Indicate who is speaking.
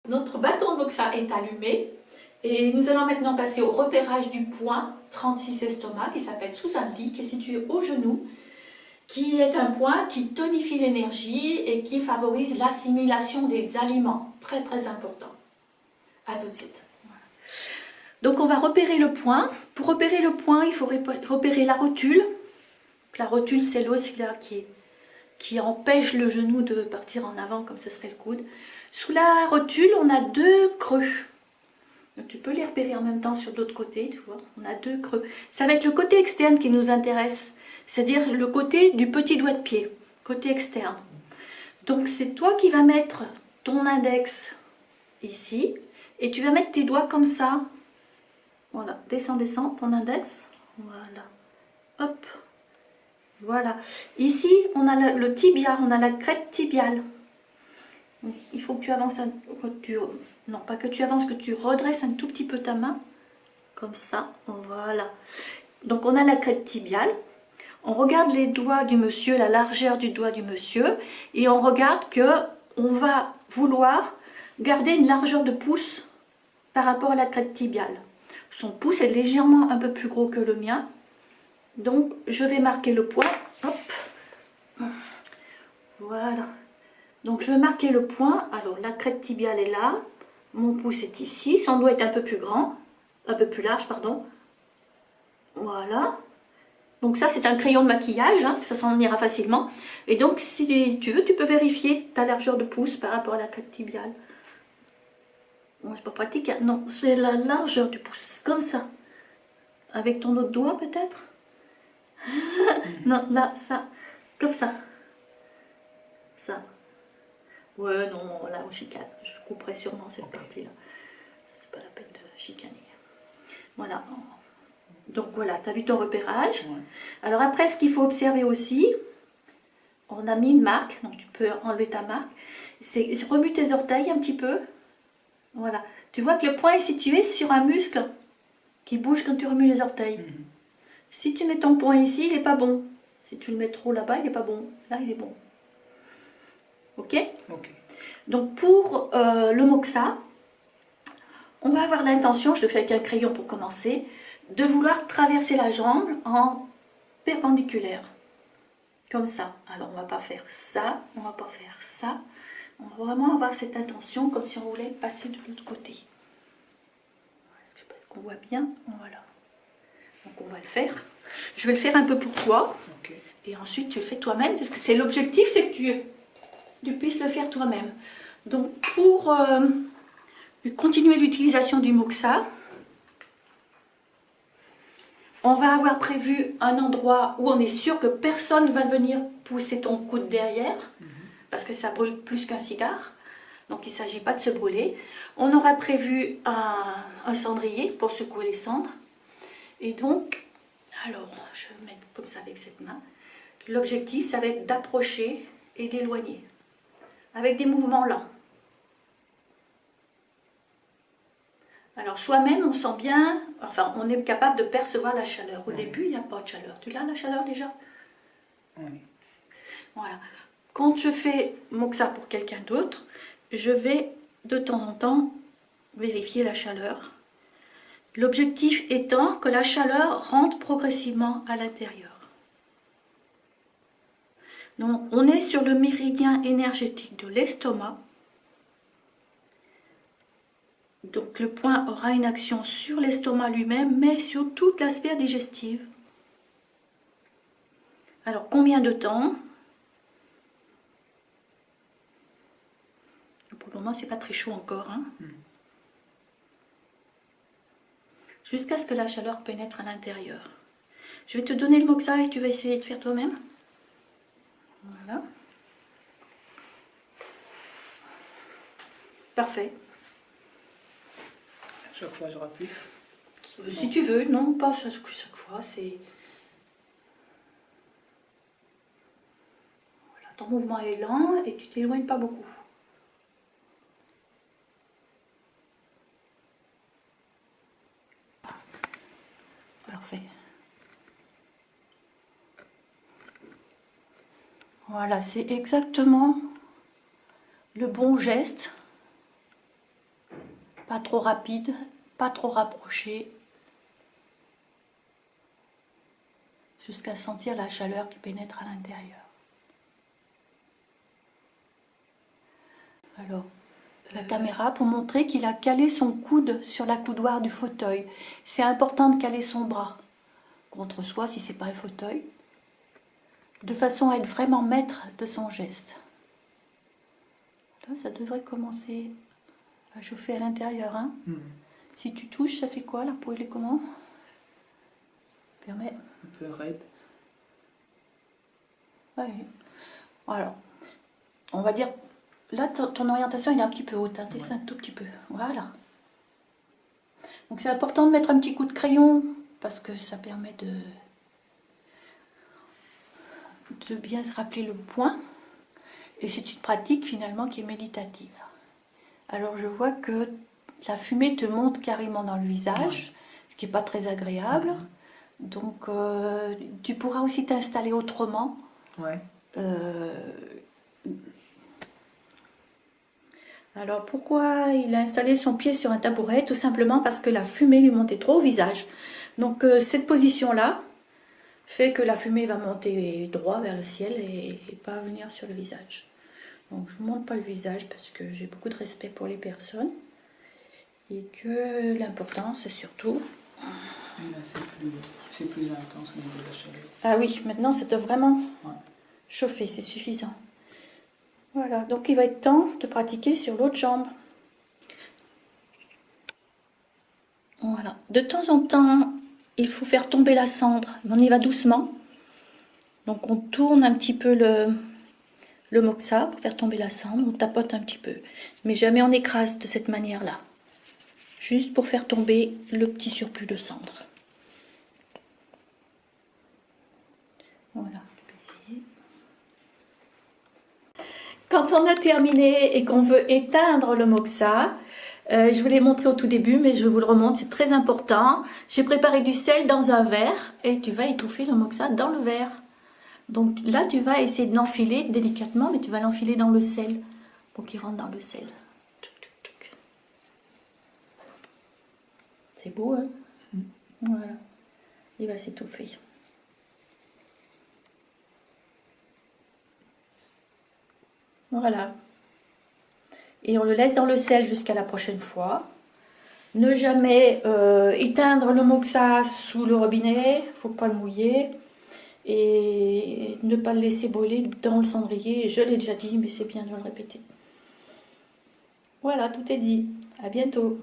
Speaker 1: Notre bâton de moxa est allumé et nous allons maintenant passer au repérage du point 36 estomac qui s'appelle Susan Lee, qui est situé au genou, qui est un point qui tonifie l'énergie et qui favorise l'assimilation des aliments. Très très important. A tout de suite. Donc on va repérer le point. Pour repérer le point, il faut repérer la rotule. La rotule, c'est l'os là qui empêche le genou de partir en avant comme ce serait le coude. Sous la rotule, on a deux creux. Donc tu peux les repérer en même temps sur l'autre côté, tu vois. On a deux creux. Ça va être le côté externe qui nous intéresse, c'est-à-dire le côté du petit doigt de pied, côté externe. Donc c'est toi qui vas mettre ton index ici et tu vas mettre tes doigts comme ça. Voilà, descends, descends, ton index. Voilà. Hop. Voilà. Ici, on a le tibia, on a la crête tibiale. Donc, il faut que tu avances, non pas que tu avances, que tu redresses un tout petit peu ta main. Comme ça, voilà. Donc on a la crête tibiale. On regarde les doigts du monsieur, la largeur du doigt du monsieur. Et on regarde que on va vouloir garder une largeur de pouce par rapport à la crête tibiale. Son pouce est légèrement un peu plus gros que le mien. Donc je vais marquer le point. Hop. Voilà. Donc je vais marquer le point. Alors la crête tibiale est là. Mon pouce est ici. Son doigt est un peu plus grand. Un peu plus large, pardon. Voilà. Donc ça c'est un crayon de maquillage. Hein, ça s'en ira facilement. Et donc si tu veux, tu peux vérifier ta largeur de pouce par rapport à la crête tibiale. Bon, c'est pas pratique. Hein. Non, c'est la largeur du pouce. Comme ça. Avec ton autre doigt peut-être. Non, là, ça. Comme ça. Ça. Ouais, non, là, on chicane. Je couperai sûrement cette partie-là. C'est pas la peine de chicaner. Voilà. Donc voilà, tu as vu ton repérage. Ouais. Alors après, ce qu'il faut observer aussi, on a mis une marque, donc tu peux enlever ta marque. C'est remue tes orteils un petit peu. Voilà. Tu vois que le point est situé sur un muscle qui bouge quand tu remues les orteils. Si tu mets ton point ici, il n'est pas bon. Si tu le mets trop là-bas, il n'est pas bon. Là, il est bon. Ok? Ok. Donc pour le moxa, on va avoir l'intention, je le fais avec un crayon pour commencer, de vouloir traverser la jambe en perpendiculaire. Comme ça. Alors on ne va pas faire ça, on ne va pas faire ça. On va vraiment avoir cette intention comme si on voulait passer de l'autre côté. Est-ce qu'on voit bien? Voilà. Donc on va le faire. Je vais le faire un peu pour toi. Okay. Et ensuite tu le fais toi-même parce que c'est l'objectif, c'est que tu puisses le faire toi-même. Donc pour continuer l'utilisation du moxa, on va avoir prévu un endroit où on est sûr que personne ne va venir pousser ton coude derrière, parce que ça brûle plus qu'un cigare. Donc il ne s'agit pas de se brûler. On aura prévu un cendrier pour secouer les cendres. Et donc, alors, je vais mettre comme ça avec cette main. L'objectif, ça va être d'approcher et d'éloigner, avec des mouvements lents. Alors soi-même, on sent bien, enfin on est capable de percevoir la chaleur. Au début, il n'y a pas de chaleur. Tu l'as la chaleur déjà? Oui. Voilà. Quand je fais moxa pour quelqu'un d'autre, je vais de temps en temps vérifier la chaleur. L'objectif étant que la chaleur rentre progressivement à l'intérieur. Donc on est sur le méridien énergétique de l'estomac. Donc le point aura une action sur l'estomac lui-même, mais sur toute la sphère digestive. Alors combien de temps? Pour le moment, c'est pas très chaud encore. Hein, jusqu'à ce que la chaleur pénètre à l'intérieur. Je vais te donner le moxa et tu vas essayer de faire toi-même. Voilà. Parfait.
Speaker 2: Chaque fois, je rappuie.
Speaker 1: Si tu veux, non, pas chaque fois, c'est... Voilà, ton mouvement est lent et tu t'éloignes pas beaucoup. Parfait. Voilà, c'est exactement le bon geste Pas trop rapide, pas trop rapproché. Jusqu'à sentir la chaleur qui pénètre à l'intérieur. Alors, la caméra pour montrer qu'il a calé son coude sur la coudoir du fauteuil. C'est important de caler son bras contre soi si c'est pas un fauteuil, de façon à être vraiment maître de son geste. Là, ça devrait commencer à chauffer à l'intérieur. Hein. Si tu touches, ça fait quoi? La peau, elle est comment? Permet.
Speaker 2: Un peu raide.
Speaker 1: Ouais. Alors, on va dire, là, ton orientation elle est un petit peu haute, hein, descends un tout petit peu. Voilà. Donc c'est important de mettre un petit coup de crayon, parce que ça permet de bien se rappeler le point. Et c'est une pratique finalement qui est méditative. Alors je vois que la fumée te monte carrément dans le visage, ce qui n'est pas très agréable. Donc tu pourras aussi t'installer autrement.
Speaker 2: Ouais.
Speaker 1: Alors pourquoi il a installé son pied sur un tabouret? Tout simplement parce que la fumée lui montait trop au visage. Donc cette position-là fait que la fumée va monter droit vers le ciel et pas venir sur le visage. Donc je ne monte pas le visage parce que j'ai beaucoup de respect pour les personnes et que l'important c'est surtout...
Speaker 2: Et là c'est plus intense au niveau de la chaleur.
Speaker 1: Ah oui, maintenant ça doit vraiment chauffer, c'est suffisant. Voilà, donc il va être temps de pratiquer sur l'autre jambe. Voilà, de temps en temps, il faut faire tomber la cendre. On y va doucement. Donc on tourne un petit peu le moxa pour faire tomber la cendre. On tapote un petit peu. Mais jamais on écrase de cette manière-là. Juste pour faire tomber le petit surplus de cendre. Voilà, je peux essayer. Quand on a terminé et qu'on veut éteindre le moxa, je vous l'ai montré au tout début, mais je vous le remontre, c'est très important. J'ai préparé du sel dans un verre et tu vas étouffer le moxa dans le verre. Donc là, tu vas essayer de l'enfiler délicatement, mais tu vas l'enfiler dans le sel pour qu'il rentre dans le sel. C'est beau, hein? Voilà. Il va s'étouffer. Voilà. Et on le laisse dans le sel jusqu'à la prochaine fois. Ne jamais éteindre le moxa sous le robinet, il ne faut pas le mouiller. Et ne pas le laisser brûler dans le cendrier. Je l'ai déjà dit, mais c'est bien de le répéter. Voilà, tout est dit. À bientôt.